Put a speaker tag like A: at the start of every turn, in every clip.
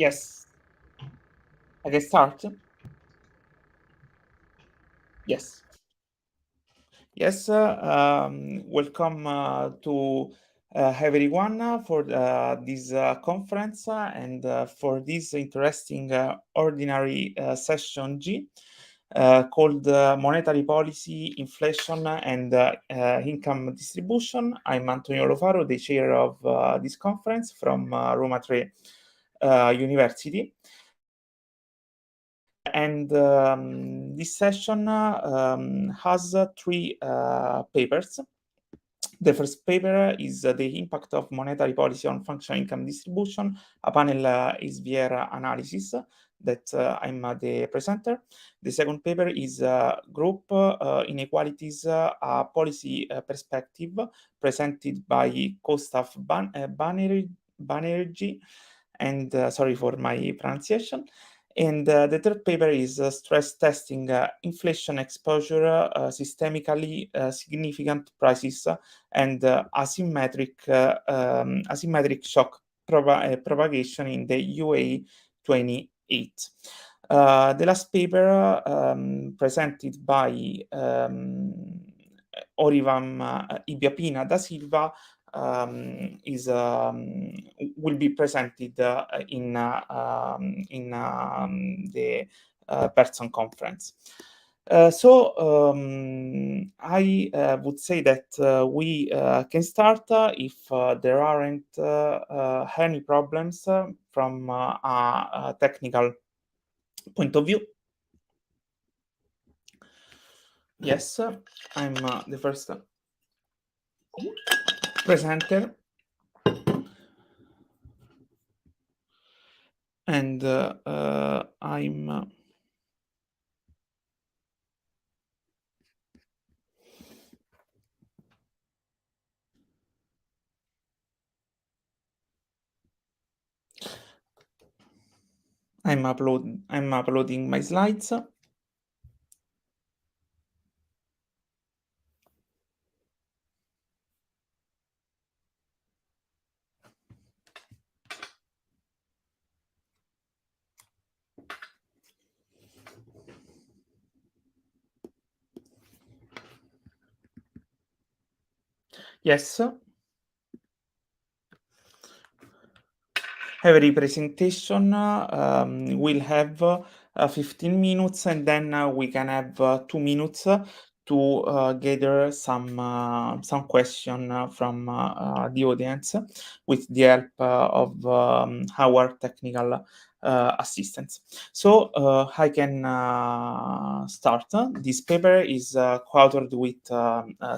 A: Yes, I can start. Yes. Yes, welcome to everyone for this conference and for this interesting ordinary session G called Monetary Policy, Inflation and Income Distribution. I'm Antonio Lofaro, the chair of this conference from Roma Tre University. And this session has three papers. The first paper is the impact of monetary policy on functional income distribution. A panel is via analysis that I'm the presenter. The second paper is group inequalities, a policy perspective presented by co-staff Banerjee, and sorry for my pronunciation. And the third paper is stress testing inflation exposure, systemically significant prices and asymmetric shock propagation in the UA 28. The last paper presented by Orivam Ibiapina da Silva will be presented in the person conference. I would say that we can start if there aren't any problems from a technical point of view. Yes, I'm the first presenter. And I'm uploading my slides. Yes. Every presentation will have 15 minutes, and then we can have 2 minutes to gather some question from the audience with the help of our technical assistants. So I can start. This paper is co-authored with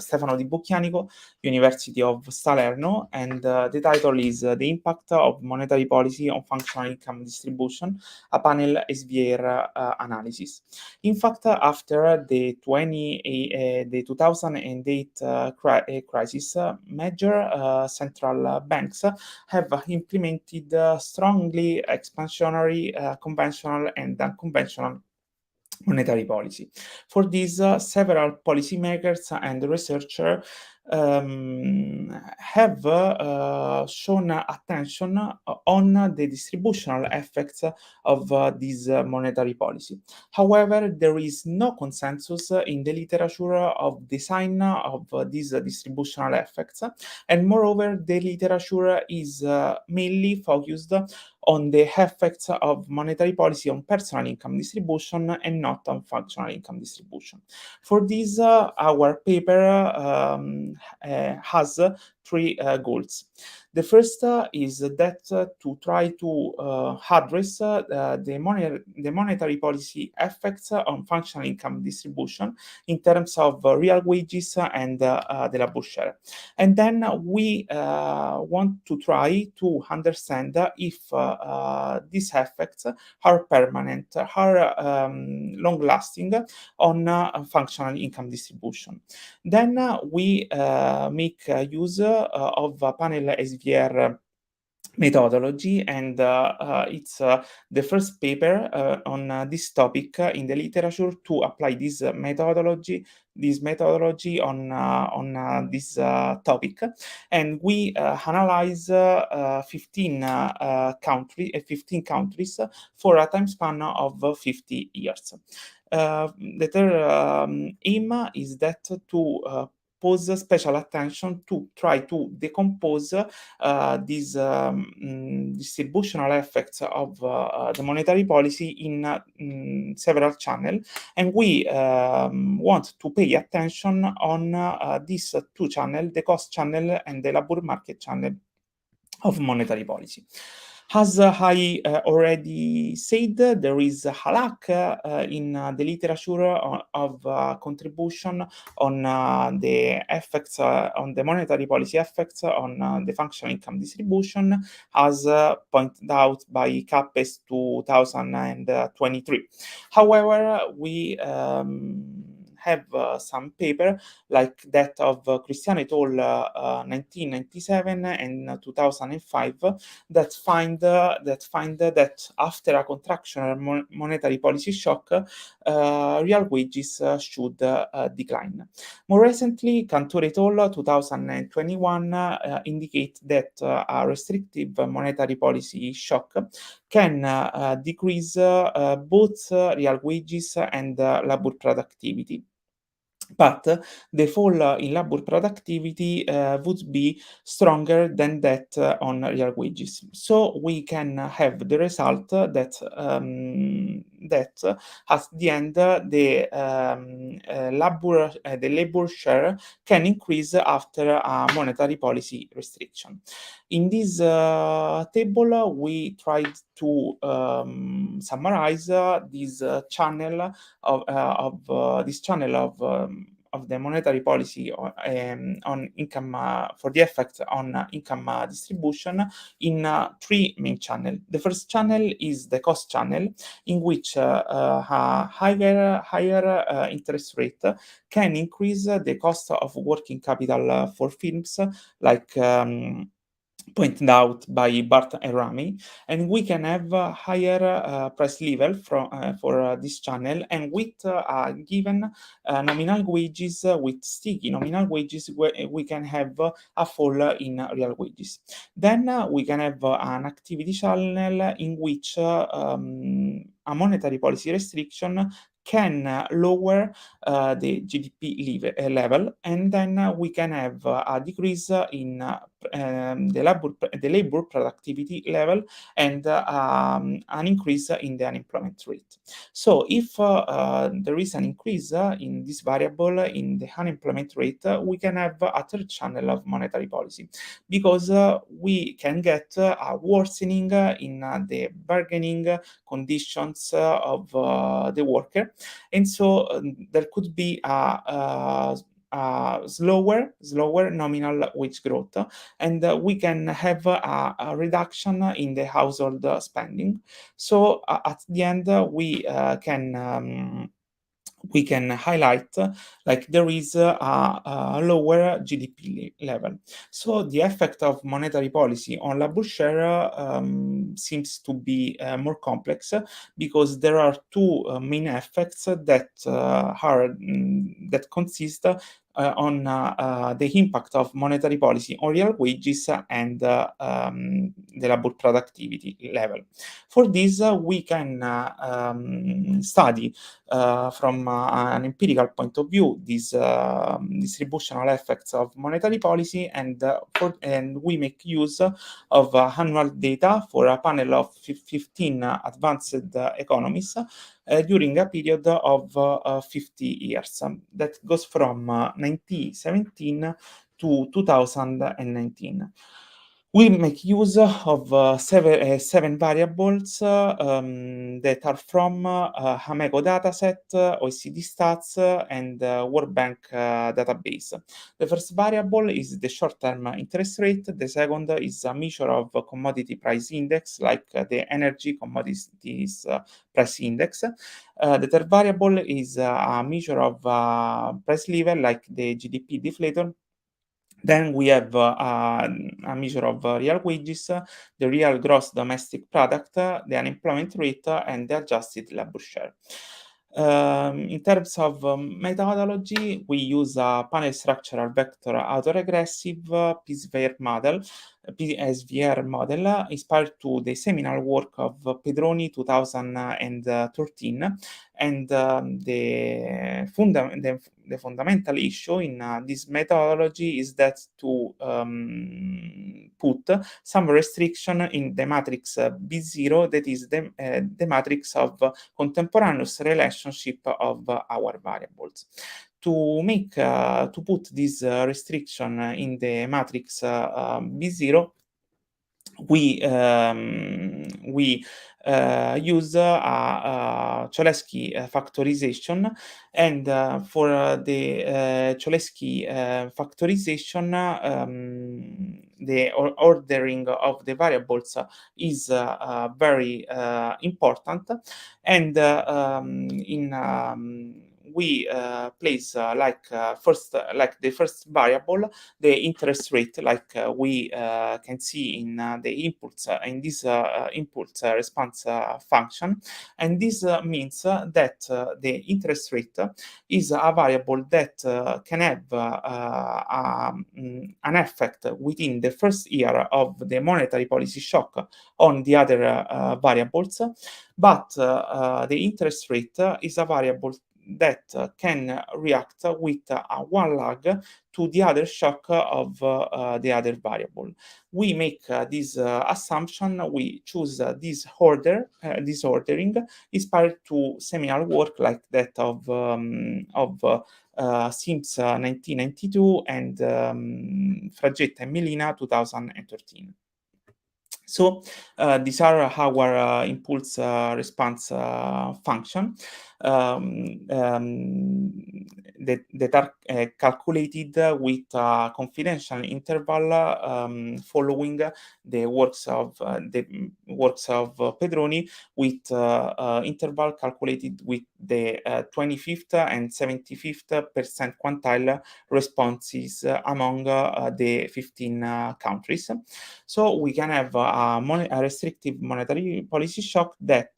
A: Stefano Di Bocchianico, University of Salerno, and the title is The Impact of Monetary Policy on Functional Income Distribution, a panel SVR analysis. In fact, after the 2008 crisis, major central banks have implemented strongly expansionary, conventional and unconventional monetary policy. For this, several policymakers and researchers have shown attention on the distributional effects of this monetary policy. However, there is no consensus in the literature of design of these distributional effects, and moreover, the literature is mainly focused on the effects of monetary policy on personal income distribution and not on functional income distribution. For this, our paper has three goals. The first is that to try to address the monetary policy effects on functional income distribution in terms of real wages and the labor share. And then we want to try to understand if these effects are permanent, are long-lasting on functional income distribution. Then we make use of a panel SVR methodology, and it's the first paper on this topic in the literature to apply this methodology on this topic. And we analyze 15 countries for a time span of 50 years. The third aim is that to pose special attention to try to decompose these distributional effects of the monetary policy in several channels, and we want to pay attention on these two channels, the cost channel and the labor market channel of monetary policy. As I already said, there is a lack in the literature of contribution on the effects, on the monetary policy effects on the functional income distribution, as pointed out by CAPES 2023. However, we have some paper like that of Cristiano et al. 1997 and 2005 that find that after a contractional monetary policy shock, real wages should decline. More recently, Cantor et al. 2021 indicate that a restrictive monetary policy shock can decrease both real wages and labor productivity. But the fall in labor productivity would be stronger than that on real wages. So we can have the result that at the end the labor share can increase after a monetary policy restriction. In this table, we tried to summarize this channel of the monetary policy on income for the effect on income distribution in three main channels. The first channel is the cost channel, in which a higher interest rate can increase the cost of working capital for firms, like pointed out by Bart and Rami, and we can have a higher price level for this channel, and with given nominal wages, with sticky nominal wages, we can have a fall in real wages. Then we can have an activity channel in which a monetary policy restriction can lower the GDP level, and then we can have a decrease in the labor productivity level, and an increase in the unemployment rate. So if there is an increase in this variable in the unemployment rate, we can have a third channel of monetary policy, because we can get a worsening in the bargaining conditions of the worker, and so there could be a slower nominal wage growth, and we can have a reduction in the household spending. So at the end, we can highlight like there is a lower GDP level. So the effect of monetary policy on labor share seems to be more complex, because there are two main effects that that consist on the impact of monetary policy on real wages and the labor productivity level. For this, we can study from an empirical point of view these distributional effects of monetary policy, and we make use of annual data for a panel of 15 advanced economists during a period of 50 years that goes from 1917 to 2019. We make use of seven variables that are from Ameco dataset, OECD stats, and World Bank database. The first variable is the short-term interest rate. The second is a measure of commodity price index, like the energy commodities price index. The third variable is a measure of price level, like the GDP deflator. Then we have a measure of real wages, the real gross domestic product, the unemployment rate, and the adjusted labor share. In terms of methodology, we use a panel structural vector autoregressive PSVR model inspired to the seminal work of Pedroni 2013, and the fundamental issue in this methodology is that to put some restriction in the matrix B0, that is the matrix of contemporaneous relationship of our variables. To put this restriction in the matrix B0, we use a Cholesky factorization, and for the Cholesky factorization, the ordering of the variables is very important, and we place like the first variable the interest rate, like we can see in the inputs in this impulse response function. And this means that the interest rate is a variable that can have an effect within the first year of the monetary policy shock on the other variables, but the interest rate is a variable that can react with one lag to the other shock of the other variable. We make this assumption, we choose this ordering inspired to seminal work like that of Sims 1992 and Fragetta and Melina 2013. So these are our impulse response function that are calculated with a confidential interval following the works of Pedroni, with interval calculated with the 25th and 75th percent quantile responses among the 15 countries. So we can have a restrictive monetary policy shock that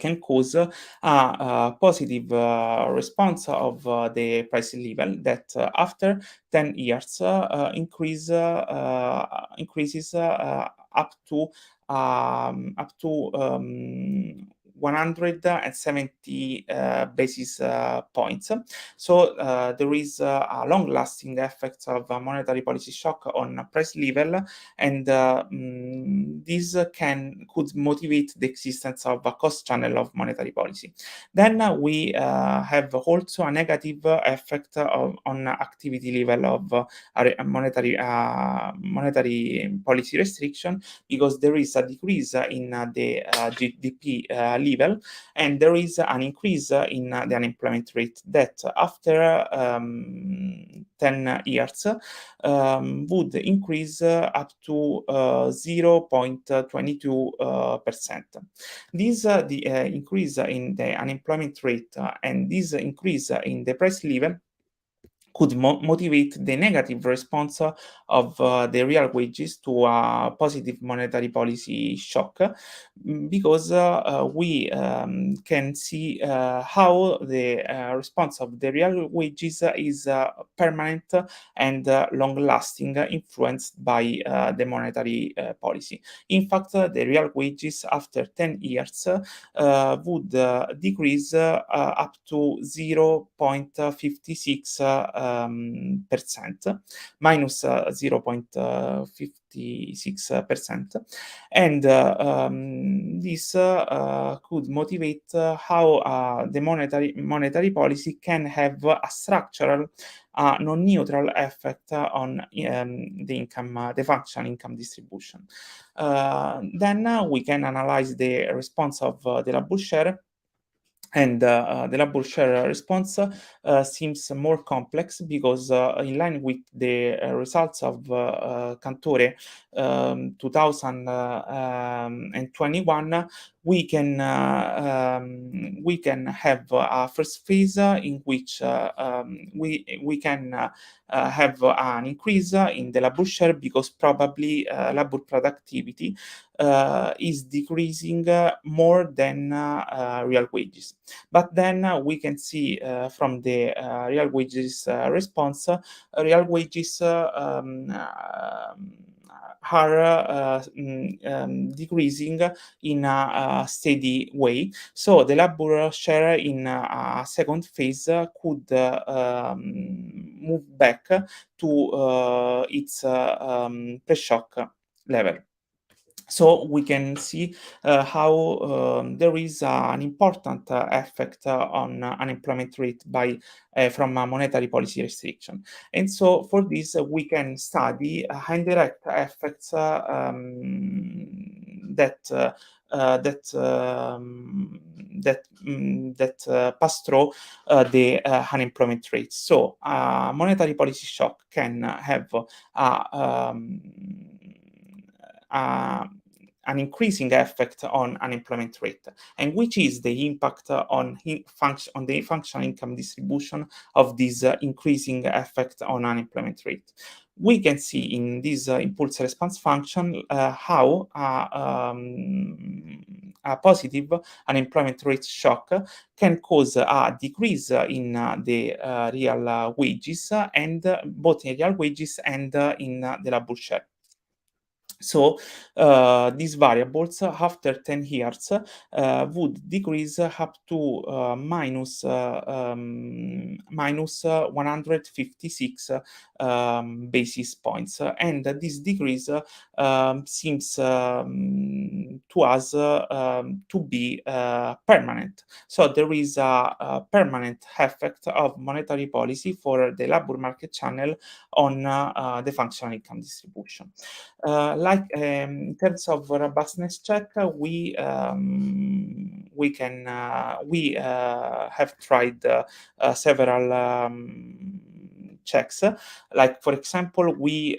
A: can cause a positive response of the price level that after 10 years increases up to 170 basis points. So there is a long-lasting effect of a monetary policy shock on price level, and this could motivate the existence of a cost channel of monetary policy. Then we have also a negative effect on activity level of monetary policy restriction, because there is a decrease in the GDP level, and there is an increase in the unemployment rate that after 10 years would increase up to 0.22%. This increase in the unemployment rate and this increase in the price level could motivate the negative response of the real wages to a positive monetary policy shock, because we can see how the response of the real wages is permanent and long-lasting, influenced by the monetary policy. In fact, the real wages after 10 years would decrease up to 0.56 percent, minus 0.56%, and this could motivate how the monetary policy can have a structural non-neutral effect on the functional income distribution. Then we can analyze the response of the labor share. And the labor share response seems more complex, because in line with the results of Cantore 2021, we can have a first phase in which we can have an increase in the labor share, because probably labor productivity is decreasing more than real wages. But then we can see from the real wages response, real wages are decreasing in a steady way. So the labor share in a second phase could move back to its pre-shock level. So we can see how there is an important effect on unemployment rate by from a monetary policy restriction. And so for this, we can study indirect effects that pass through the unemployment rate. So monetary policy shock can have uh, an increasing effect on unemployment rate, and which is the impact on the functional income distribution of this increasing effect on unemployment rate. We can see in this impulse response function how a positive unemployment rate shock can cause a decrease in the real wages, and both in real wages and in the labor share. So these variables after 10 years would decrease up to minus 156 basis points. And this decrease seems to us to be permanent. So there is a permanent effect of monetary policy for the labor market channel on the functional income distribution. In terms of robustness check, we have tried several checks. Like for example, we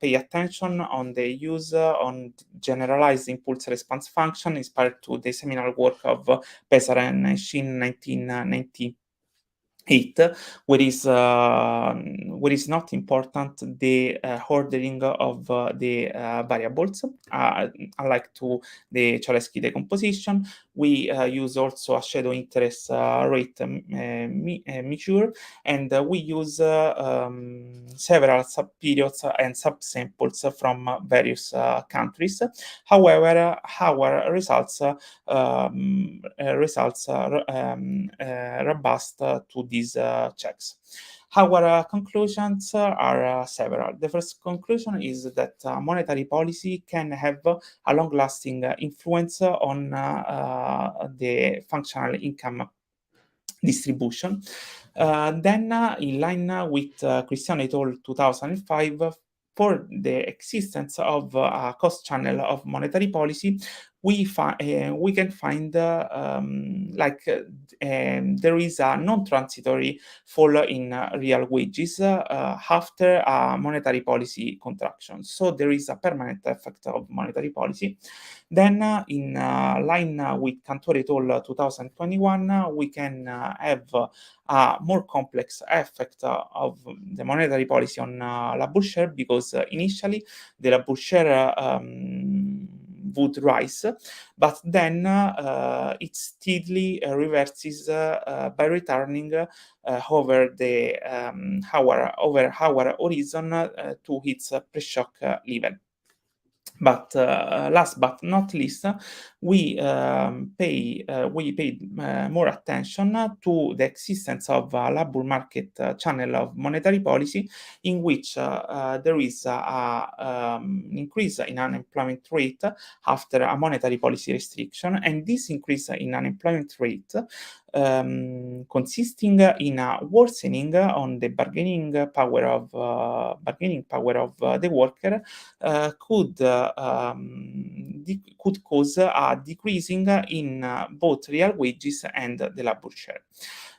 A: pay attention on the use on generalized impulse response function inspired to the seminal work of Pesar and Shin 1998, where is not important the ordering of the variables, unlike to the Cholesky decomposition. We use also a shadow interest rate measure, and we use several subperiods and subsamples from various countries. However, our results robust to these checks. Our conclusions are several. The first conclusion is that monetary policy can have a long-lasting influence on the functional income distribution. Then, in line with Cristiano et al. 2005, for the existence of a cost channel of monetary policy, we can find there is a non-transitory fall in real wages after a monetary policy contraction. So there is a permanent effect of monetary policy. Then, in line with Cantor et al. 2021, we can have a more complex effect of the monetary policy on labor share, because initially the labor share would rise, but then it steadily reverses by returning over our horizon to its pre-shock level. But last but not least, we paid more attention to the existence of a labor market channel of monetary policy, in which there is an increase in unemployment rate after a monetary policy restriction, and this increase in unemployment rate consisting in a worsening on the bargaining power of the worker could cause a decreasing in both real wages and the labor share.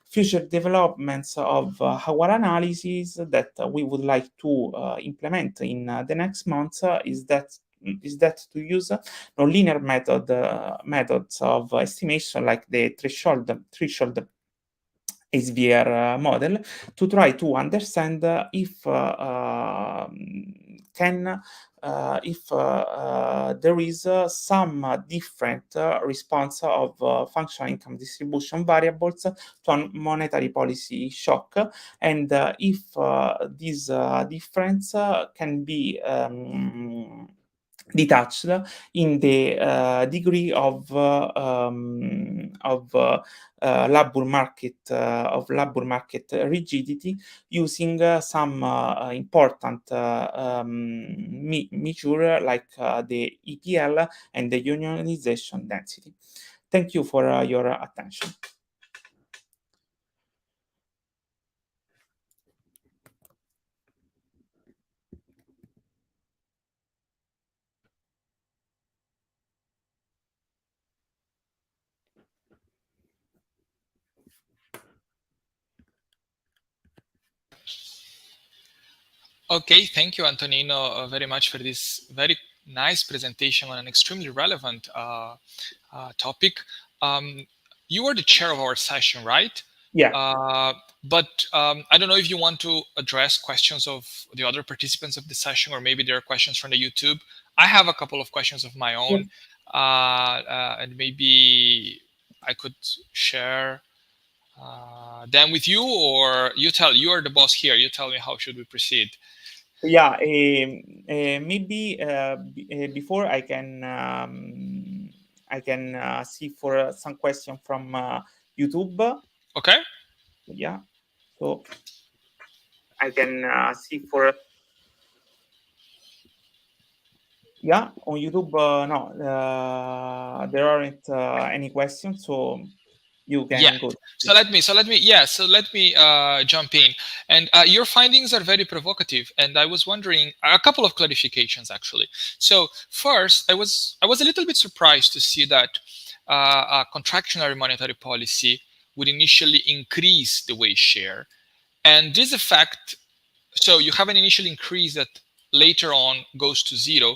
A: Future developments of our analysis that we would like to implement in the next months is that to use nonlinear methods of estimation like the threshold SVR model to try to understand there is some different response of functional income distribution variables to a monetary policy shock, and if this difference can be detached in the degree of labor market rigidity using some important measure like the EPL and the unionization density. Thank you for your attention.
B: Okay, thank you, Antonino, very much for this very nice presentation on an extremely relevant topic. You were the chair of our session, right?
A: Yeah.
B: But I don't know if you want to address questions of the other participants of the session, or maybe there are questions from the YouTube. I have a couple of questions of my own, and maybe I could share them with you, or you are the boss here. You tell me how should we proceed.
A: Yeah, maybe before I can see for some question from YouTube.
B: Okay.
A: Yeah, so I can see for on YouTube. No, there aren't any questions, so you can go.
B: So let me jump in. And your findings are very provocative, and I was wondering a couple of clarifications actually. So first, I was a little bit surprised to see that a contractionary monetary policy would initially increase the wage share, and this effect. So you have an initial increase that later on goes to zero,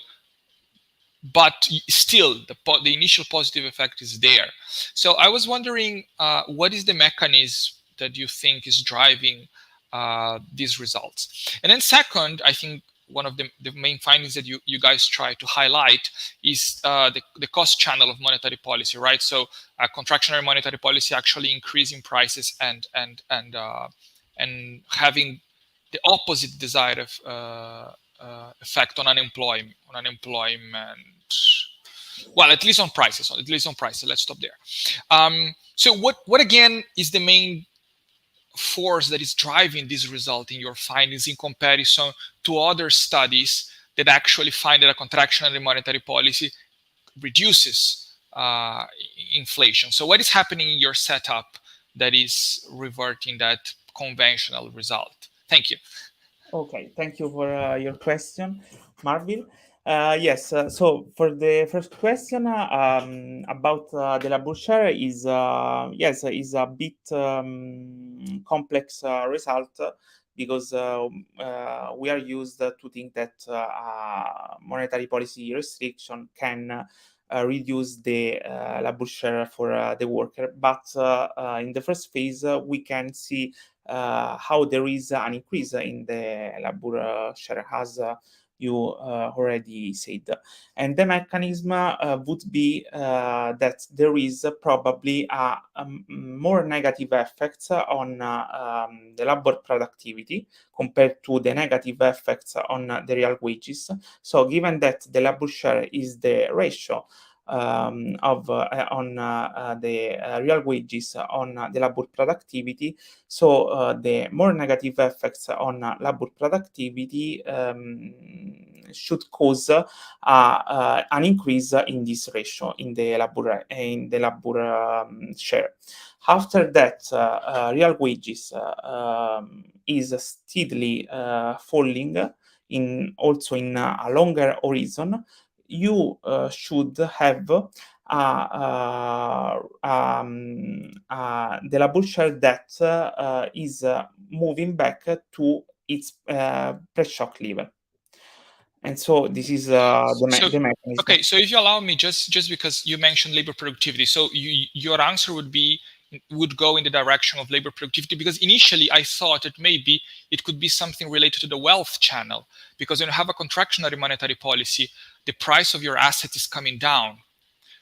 B: but still the initial positive effect is there. So I was wondering, what is the mechanism that you think is driving these results? And then second, I think one of the main findings that you guys try to highlight is the cost channel of monetary policy, right? So contractionary monetary policy actually increasing prices and having the opposite desired effect on unemployment. Well, at least on prices. Let's stop there. So what again is the main force that is driving this result in your findings in comparison to other studies that actually find that a contractionary monetary policy reduces inflation? So what is happening in your setup that is reverting that conventional result? Thank you.
A: Okay, thank you for your question, Marvin. Yes, so for the first question about the labor share is yes, is a bit complex result because we are used to think that monetary policy restriction can reduce the labor share for the worker, but in the first phase we can see how there is an increase in the labor share, as you already said. And the mechanism would be that there is probably a more negative effects on the labor productivity compared to the negative effects on the real wages. So given that the labor share is the ratio of on the real wages on the labor productivity, so the more negative effects on labor productivity should cause an increase in this ratio in the labor share. After that, real wages is steadily falling also in a longer horizon. You should have the labor share that is moving back to its pre-shock level. And so this is the mechanism.
B: Okay, so if you allow me, just because you mentioned labor productivity, so your answer would go in the direction of labor productivity, because initially I thought that maybe it could be something related to the wealth channel, because when you have a contractionary monetary policy, the price of your asset is coming down.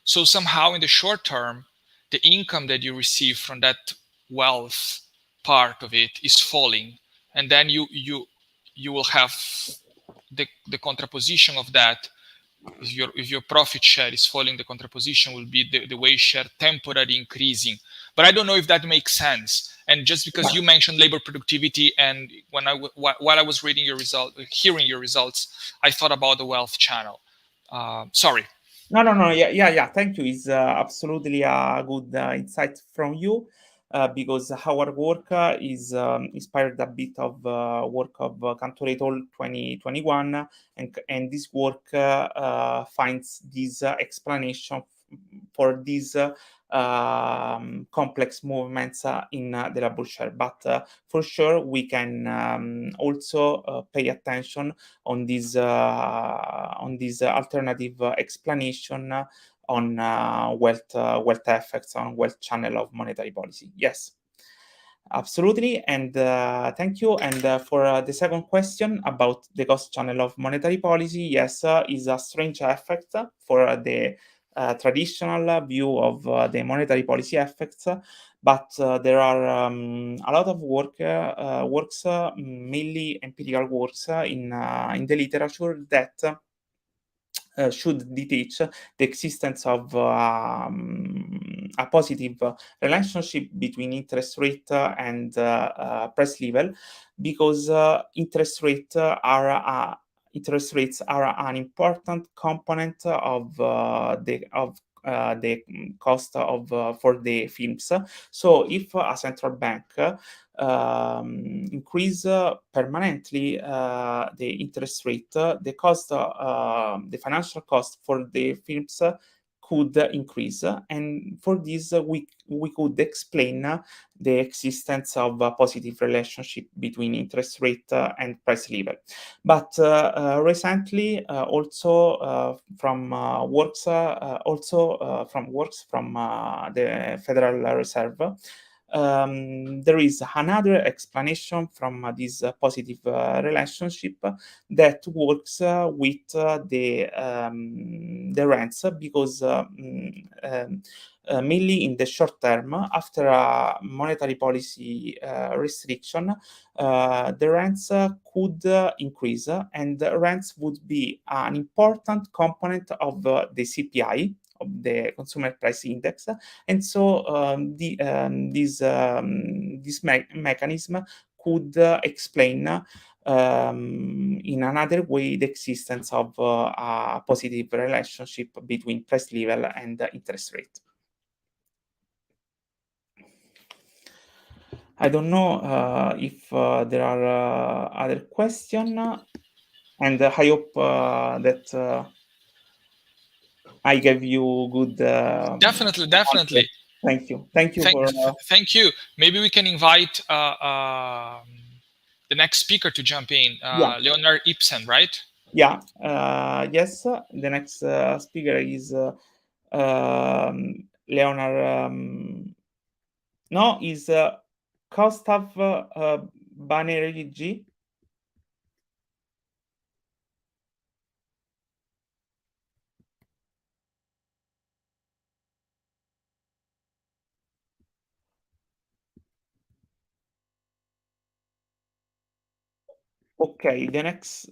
B: So somehow in the short term, the income that you receive from that wealth part of it is falling, and then you will have the contraposition of that. If your profit share is falling, the contraposition will be the wage share temporarily increasing. But I don't know if that makes sense. And just because you mentioned labor productivity, and while I was hearing your results, I thought about the wealth channel. Sorry.
A: No. Yeah. Thank you. It's absolutely a good insight from you. Because our work is inspired a bit of work of Cantore et al. 2021, and this work finds this explanation for these complex movements in the labor share. But for sure, we can also pay attention on this alternative explanation on wealth effects on wealth channel of monetary policy. Yes, absolutely. And thank you. And for the second question about the cost channel of monetary policy, yes, is a strange effect for the traditional view of the monetary policy effects. But there are a lot of works, mainly empirical works in the literature that should detach the existence of a positive relationship between interest rate and price level, because interest rates are an important component of the cost of for the films. So if a central bank increase permanently the interest rate, the cost, the financial cost for the films could increase, and for this we could explain the existence of a positive relationship between interest rate and price level. But recently, also from works from the Federal Reserve, there is another explanation from this positive relationship that works with the rents, because mainly in the short term, after a monetary policy restriction, the rents could increase, and the rents would be an important component of the CPI, of the consumer price index. And so this mechanism could explain in another way the existence of a positive relationship between price level and interest rate. I don't know if there are other questions, and I hope that I gave you good.
B: Definitely.
A: Answer. Thank you. Thank you.
B: Maybe we can invite the next speaker to jump in.
A: Yeah.
B: Leonard Ibsen, right?
A: Yeah. Yes. The next speaker is Leonard. No, is Gustav Banerjee. Okay, the next.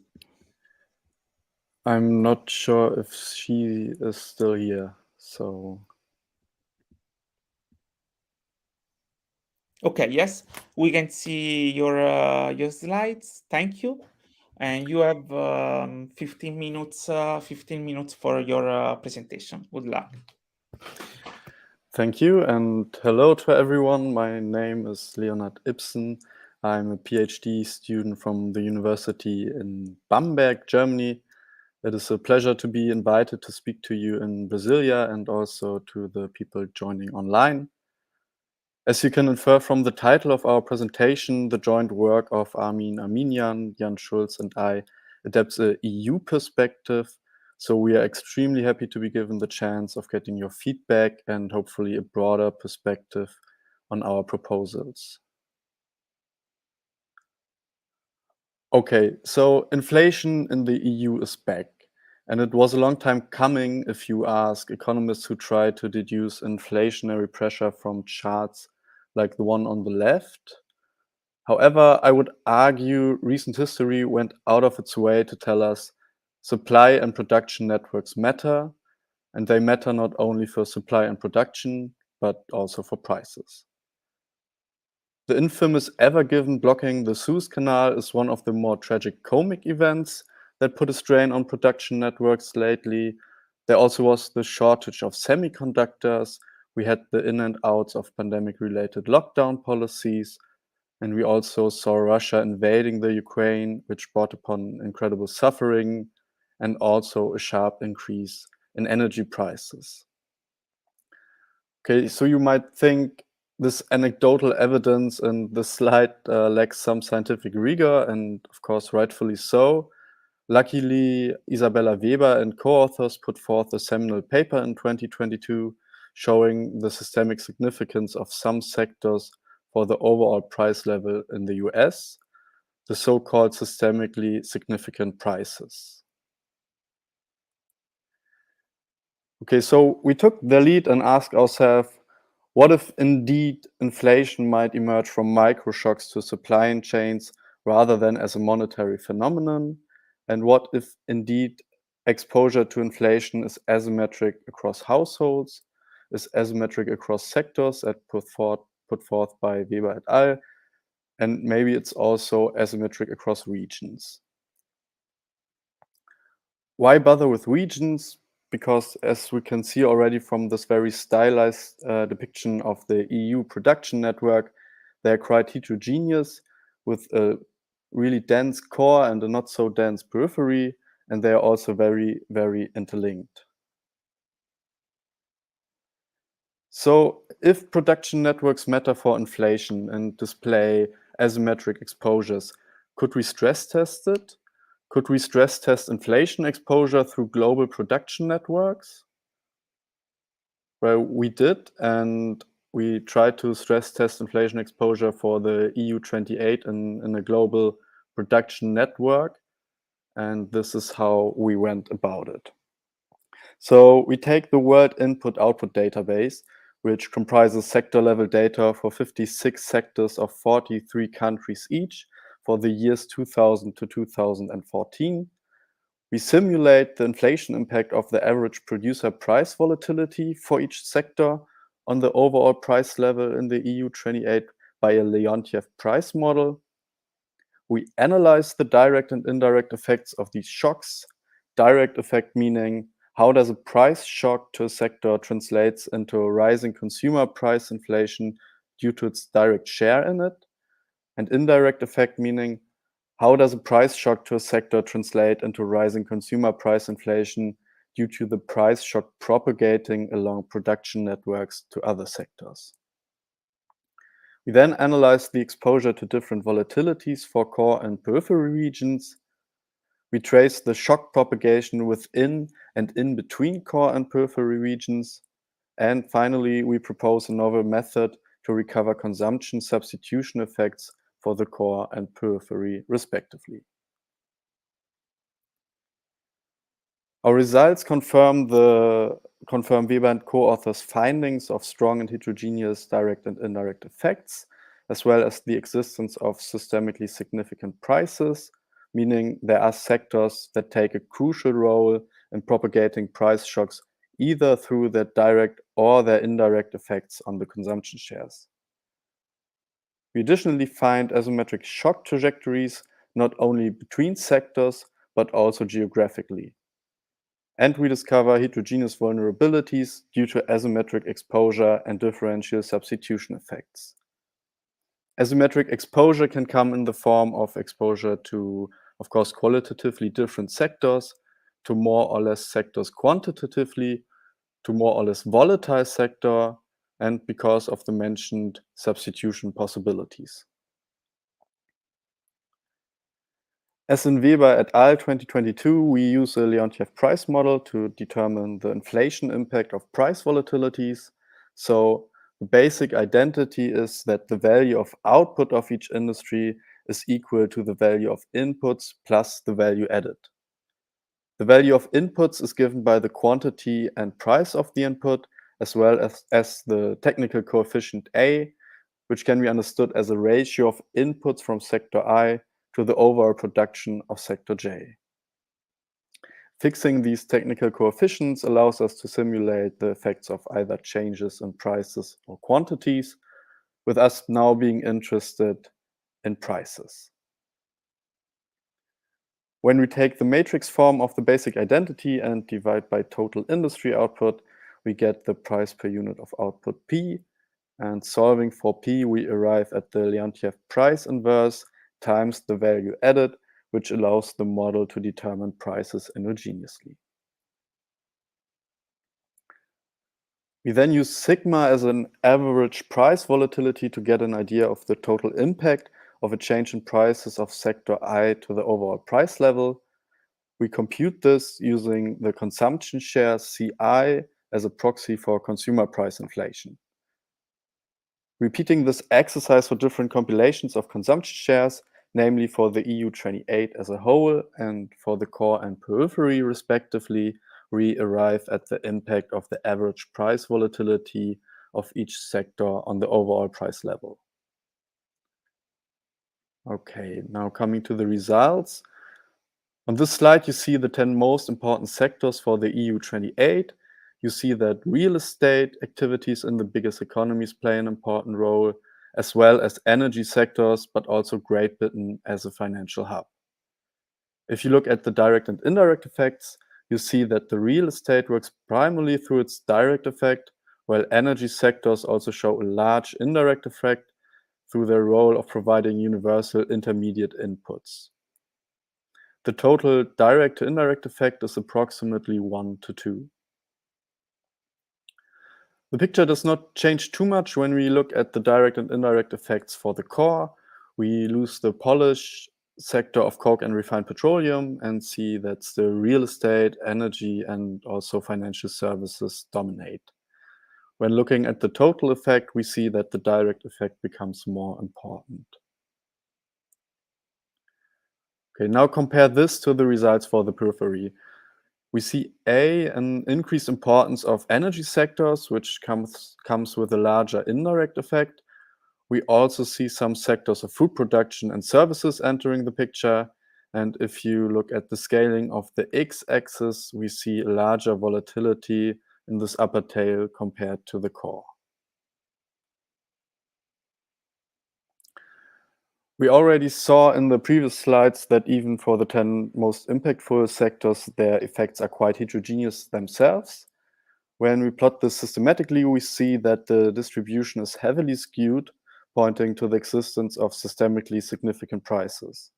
C: I'm not sure if she is still here, so.
A: Okay, yes, we can see your slides. Thank you. And you have 15 minutes for your presentation. Good luck.
C: Thank you, and hello to everyone. My name is Leonard Ibsen. I'm a PhD student from the University in Bamberg, Germany. It is a pleasure to be invited to speak to you in Brasilia and also to the people joining online. As you can infer from the title of our presentation, the joint work of Armin Arminian, Jan Schulz, and I adapts a EU perspective. So we are extremely happy to be given the chance of getting your feedback and hopefully a broader perspective on our proposals. Okay, so inflation in the EU is back. And it was a long time coming if you ask economists who try to deduce inflationary pressure from charts like the one on the left. However, I would argue recent history went out of its way to tell us supply and production networks matter, and they matter not only for supply and production, but also for prices. The infamous Ever Given blocking the Suez Canal is one of the more tragic comic events that put a strain on production networks lately. There also was the shortage of semiconductors. We had the in and outs of pandemic-related lockdown policies. And we also saw Russia invading the Ukraine, which brought upon incredible suffering and also a sharp increase in energy prices. Okay, so you might think this anecdotal evidence and the slide lacks some scientific rigor, and of course, rightfully so. Luckily, Isabella Weber and co-authors put forth a seminal paper in 2022 showing the systemic significance of some sectors for the overall price level in the US, the so-called systemically significant prices. Okay, so we took the lead and asked ourselves, what if indeed inflation might emerge from microshocks to supply chains rather than as a monetary phenomenon? And what if indeed exposure to inflation is asymmetric across households, is asymmetric across sectors, as put forth by Weber et al., and maybe it's also asymmetric across regions. Why bother with regions? Because as we can see already from this very stylized depiction of the EU production network, they're quite heterogeneous with a really dense core and a not so dense periphery, and they are also very, very interlinked. So if production networks matter for inflation and display asymmetric exposures, could we stress test it? Could we stress test inflation exposure through global production networks? Well, we did, and we tried to stress test inflation exposure for the EU 28 in a global production network, and this is how we went about it. So we take the World Input-Output database, which comprises sector-level data for 56 sectors of 43 countries each for the years 2000 to 2014. We simulate the inflation impact of the average producer price volatility for each sector on the overall price level in the EU 28 by a Leontief price model. We analyze the direct and indirect effects of these shocks. Direct effect meaning how does a price shock to a sector translates into a rising consumer price inflation due to its direct share in it? And indirect effect meaning how does a price shock to a sector translate into rising consumer price inflation due to the price shock propagating along production networks to other sectors? We then analyze the exposure to different volatilities for core and periphery regions. We trace the shock propagation within and in between core and periphery regions. And finally, we propose a novel method to recover consumption substitution effects for the core and periphery, respectively. Our results confirm Weber and co-authors' findings of strong and heterogeneous direct and indirect effects, as well as the existence of systemically significant prices, meaning there are sectors that take a crucial role in propagating price shocks either through their direct or their indirect effects on the consumption shares. We additionally find asymmetric shock trajectories not only between sectors, but also geographically. And we discover heterogeneous vulnerabilities due to asymmetric exposure and differential substitution effects. Asymmetric exposure can come in the form of exposure to, of course, qualitatively different sectors, to more or less sectors quantitatively, to more or less volatile sector, and because of the mentioned substitution possibilities. As in Weber et al. 2022, we use a Leontief price model to determine the inflation impact of price volatilities. So the basic identity is that the value of output of each industry is equal to the value of inputs plus the value added. The value of inputs is given by the quantity and price of the input, as well as the technical coefficient A, which can be understood as a ratio of inputs from sector I to the overall production of sector J. Fixing these technical coefficients allows us to simulate the effects of either changes in prices or quantities, with us now being interested in prices. When we take the matrix form of the basic identity and divide by total industry output, we get the price per unit of output P. And solving for P, we arrive at the Leontief price inverse times the value added, which allows the model to determine prices endogenously. We then use sigma as an average price volatility to get an idea of the total impact of a change in prices of sector I to the overall price level. We compute this using the consumption share CI as a proxy for consumer price inflation. Repeating this exercise for different compilations of consumption shares, namely for the EU28 as a whole and for the core and periphery respectively, we arrive at the impact of the average price volatility of each sector on the overall price level. Okay, now coming to the results. On this slide, you see the 10 most important sectors for the EU28. You see that real estate activities in the biggest economies play an important role, as well as energy sectors, but also Great Britain as a financial hub. If you look at the direct and indirect effects, you see that the real estate works primarily through its direct effect, while energy sectors also show a large indirect effect through their role of providing universal intermediate inputs. The total direct to indirect effect is approximately 1 to 2. The picture does not change too much when we look at the direct and indirect effects for the core. We lose the Polish sector of coke and refined petroleum and see that the real estate, energy, and also financial services dominate. When looking at the total effect, we see that the direct effect becomes more important. Okay, now compare this to the results for the periphery. We see an increased importance of energy sectors, which comes with a larger indirect effect. We also see some sectors of food production and services entering the picture. And if you look at the scaling of the x-axis, we see a larger volatility in this upper tail compared to the core. We already saw in the previous slides that even for the 10 most impactful sectors, their effects are quite heterogeneous themselves. When we plot this systematically, we see that the distribution is heavily skewed, pointing to the existence of systemically significant prices.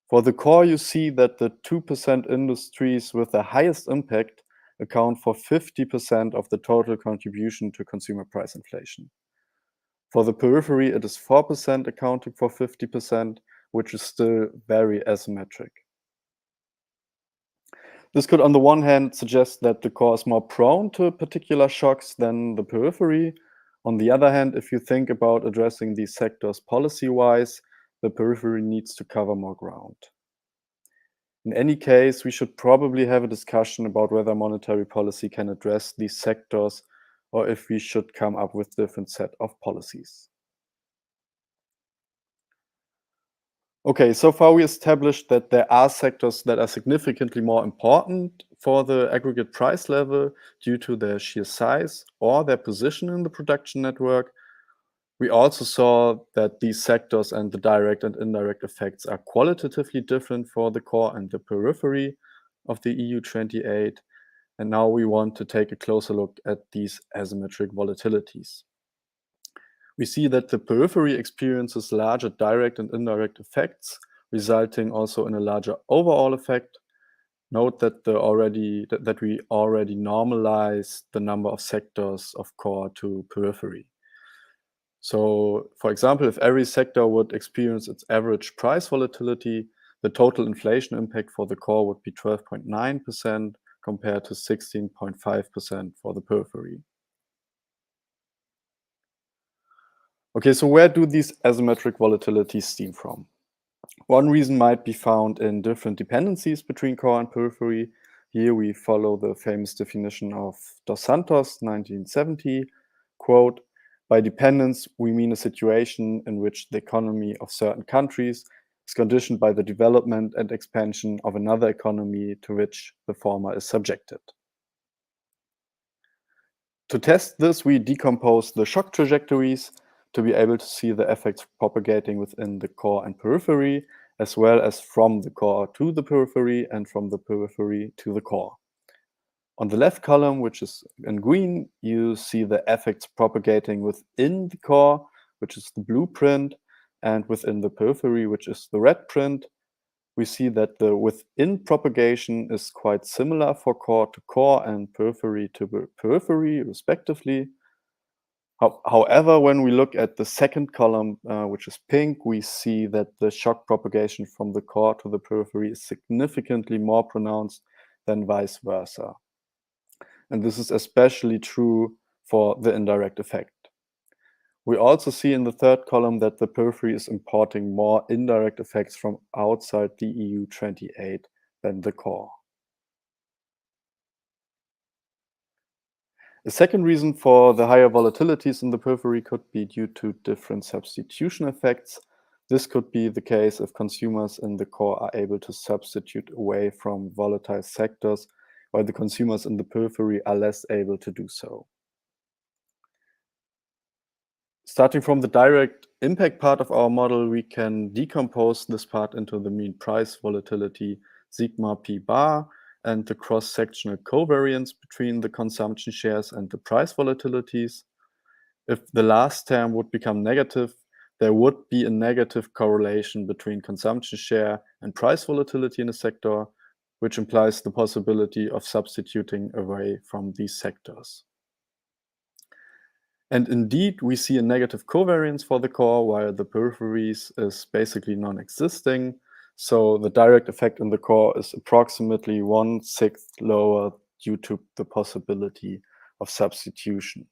C: For the core, you see that the 2% industries with the highest impact account for 50% of the total contribution to consumer price inflation. For the periphery, it is 4% accounting for 50%, which is still very asymmetric. This could, on the one hand, suggest that the core is more prone to particular shocks than the periphery. On the other hand, if you think about addressing these sectors policy-wise, the periphery needs to cover more ground. In any case, we should probably have a discussion about whether monetary policy can address these sectors or if we should come up with a different set of policies. Okay, so far we established that there are sectors that are significantly more important for the aggregate price level due to their sheer size or their position in the production network. We also saw that these sectors and the direct and indirect effects are qualitatively different for the core and the periphery of the EU28. And now we want to take a closer look at these asymmetric volatilities. We see that the periphery experiences larger direct and indirect effects, resulting also in a larger overall effect. Note that we already normalized the number of sectors of core to periphery. So, for example, if every sector would experience its average price volatility, the total inflation impact for the core would be 12.9% compared to 16.5% for the periphery. Okay, so where do these asymmetric volatilities stem from? One reason might be found in different dependencies between core and periphery. Here we follow the famous definition of Dos Santos, 1970, quote, "By dependence, we mean a situation in which the economy of certain countries is conditioned by the development and expansion of another economy to which the former is subjected." To test this, we decompose the shock trajectories to be able to see the effects propagating within the core and periphery, as well as from the core to the periphery and from the periphery to the core. On the left column, which is in green, you see the effects propagating within the core, which is the blue print, and within the periphery, which is the red print. We see that the within propagation is quite similar for core to core and periphery to periphery, respectively. However, when we look at the second column, which is pink, we see that the shock propagation from the core to the periphery is significantly more pronounced than vice versa. And this is especially true for the indirect effect. We also see in the third column that the periphery is importing more indirect effects from outside the EU 28 than the core. A second reason for the higher volatilities in the periphery could be due to different substitution effects. This could be the case if consumers in the core are able to substitute away from volatile sectors, while the consumers in the periphery are less able to do so. Starting from the direct impact part of our model, we can decompose this part into the mean price volatility sigma p bar and the cross-sectional covariance between the consumption shares and the price volatilities. If the last term would become negative, there would be a negative correlation between consumption share and price volatility in a sector, which implies the possibility of substituting away from these sectors. And indeed, we see a negative covariance for the core, while the peripheries is basically non-existing. So the direct effect in the core is approximately 1/6 lower due to the possibility of substitution.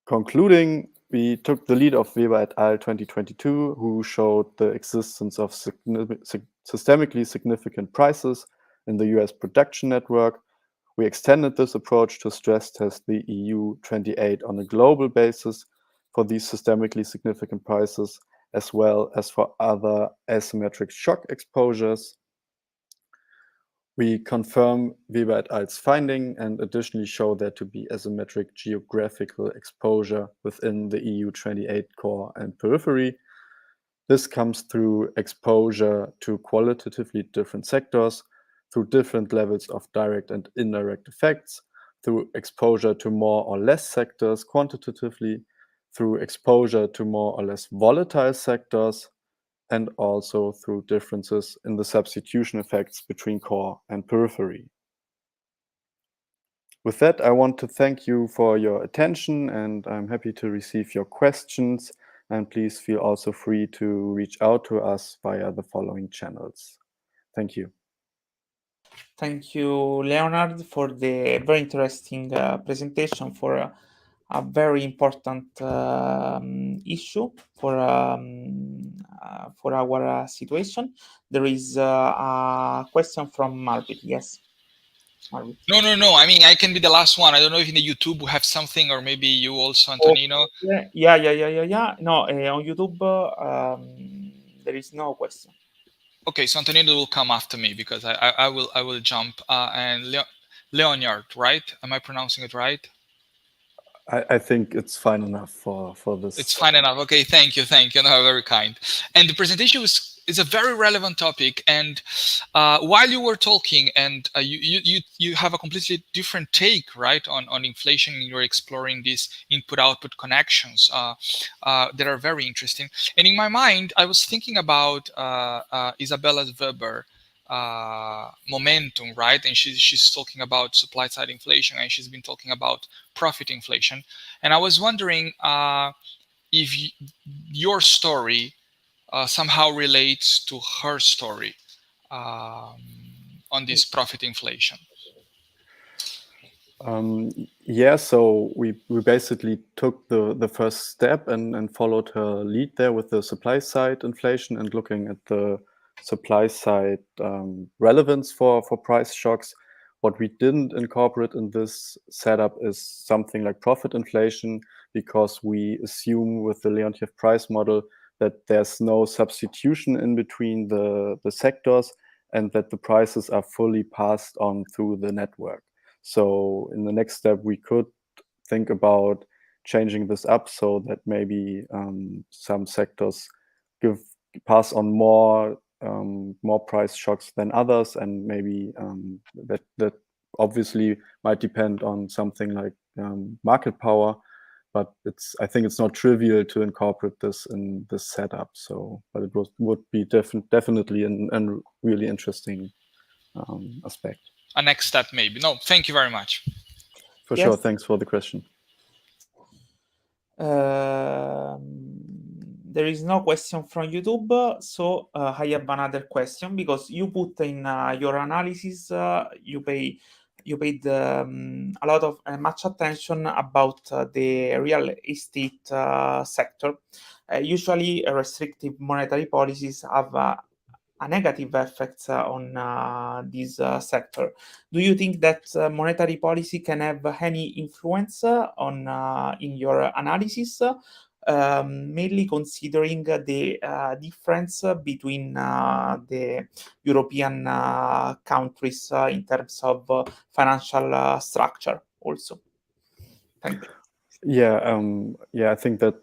C: Concluding, we took the lead of Weber et al. 2022, who showed the existence of systemically significant prices in the US production network. We extended this approach to stress test the EU 28 on a global basis for these systemically significant prices, as well as for other asymmetric shock exposures. We confirm Weber et al.'s finding and additionally show there to be asymmetric geographical exposure within the EU 28 core and periphery. This comes through exposure to qualitatively different sectors, through different levels of direct and indirect effects, through exposure to more or less sectors quantitatively, through exposure to more or less volatile sectors, and also through differences in the substitution effects between core and periphery. With that, I want to thank you for your attention, and I'm happy to receive your questions. And please feel also free to reach out to us via the following channels. Thank you.
A: Thank you, Leonard, for the very interesting presentation for a very important issue for our situation. There is a question from Marvin. Yes, Marvin.
B: No. I mean, I can be the last one. I don't know if in the YouTube we have something, or maybe you also, Antonino.
A: Yeah. No, on YouTube there is no question.
B: Okay, so Antonino will come after me because I will jump. And Leonard, right? Am I pronouncing it right?
C: I think it's fine enough for this.
B: It's fine enough. Okay, thank you. No, very kind. And the presentation is a very relevant topic. And while you were talking, and you have a completely different take, right, on inflation. You're exploring these input-output connections that are very interesting. And in my mind, I was thinking about Isabella's Weber momentum, right? And she's talking about supply side inflation, and she's been talking about profit inflation. And I was wondering if your story somehow relates to her story on this profit inflation?
C: Yeah, so we basically took the first step and followed her lead there with the supply side inflation and looking at the supply side relevance for price shocks. What we didn't incorporate in this setup is something like profit inflation, because we assume with the Leontief price model that there's no substitution in between the sectors and that the prices are fully passed on through the network. So in the next step, we could think about changing this up so that maybe some sectors pass on more price shocks than others, and maybe that obviously might depend on something like market power. But I think it's not trivial to incorporate this in this setup. So, but it would be definitely a really interesting aspect.
B: A next step, maybe. No, thank you very much.
C: For sure. Thanks for the question.
A: There is no question from YouTube, so I have another question, because you put in your analysis, you paid a lot of much attention about the real estate sector. Usually, restrictive monetary policies have a negative effect on this sector. Do you think that monetary policy can have any influence on in your analysis, mainly considering the difference between the European countries in terms of financial structure also? Thank you.
C: Yeah, I think that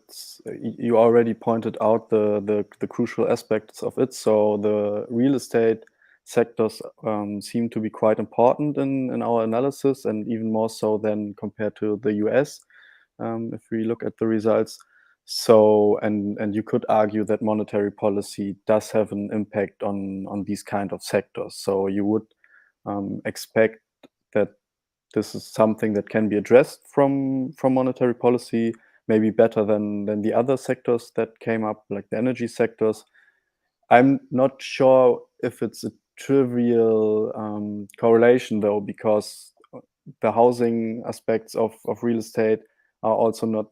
C: you already pointed out the crucial aspects of it. So the real estate sectors seem to be quite important in our analysis, and even more so than compared to the US, if we look at the results. So, and you could argue that monetary policy does have an impact on these kind of sectors. So you would expect that this is something that can be addressed from monetary policy, maybe better than the other sectors that came up, like the energy sectors. I'm not sure if it's a trivial correlation, though, because the housing aspects of real estate are also not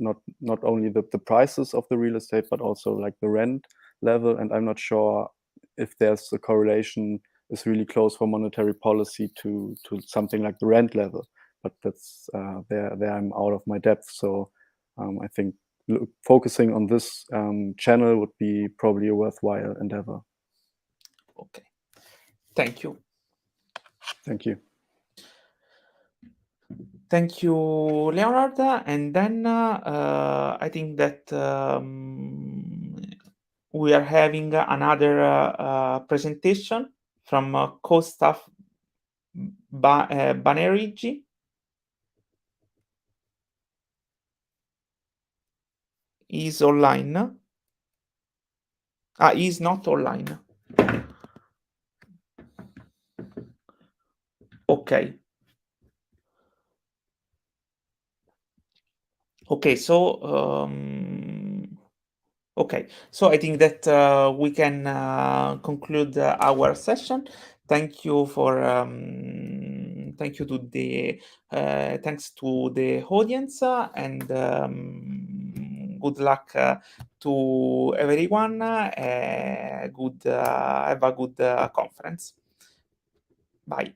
C: only the prices of the real estate, but also like the rent level. And I'm not sure if there's a correlation is really close for monetary policy to something like the rent level. But that's there I'm out of my depth. So I think focusing on this channel would be probably a worthwhile endeavor.
A: Okay, thank you.
C: Thank you.
A: Thank you, Leonard. And then I think that we are having another presentation from Kostaf Banerjee. He's online. He's not online. Okay. Okay, so I think that we can conclude our session. Thank you for thanks to the audience, and good luck to everyone. Have a good conference. Bye.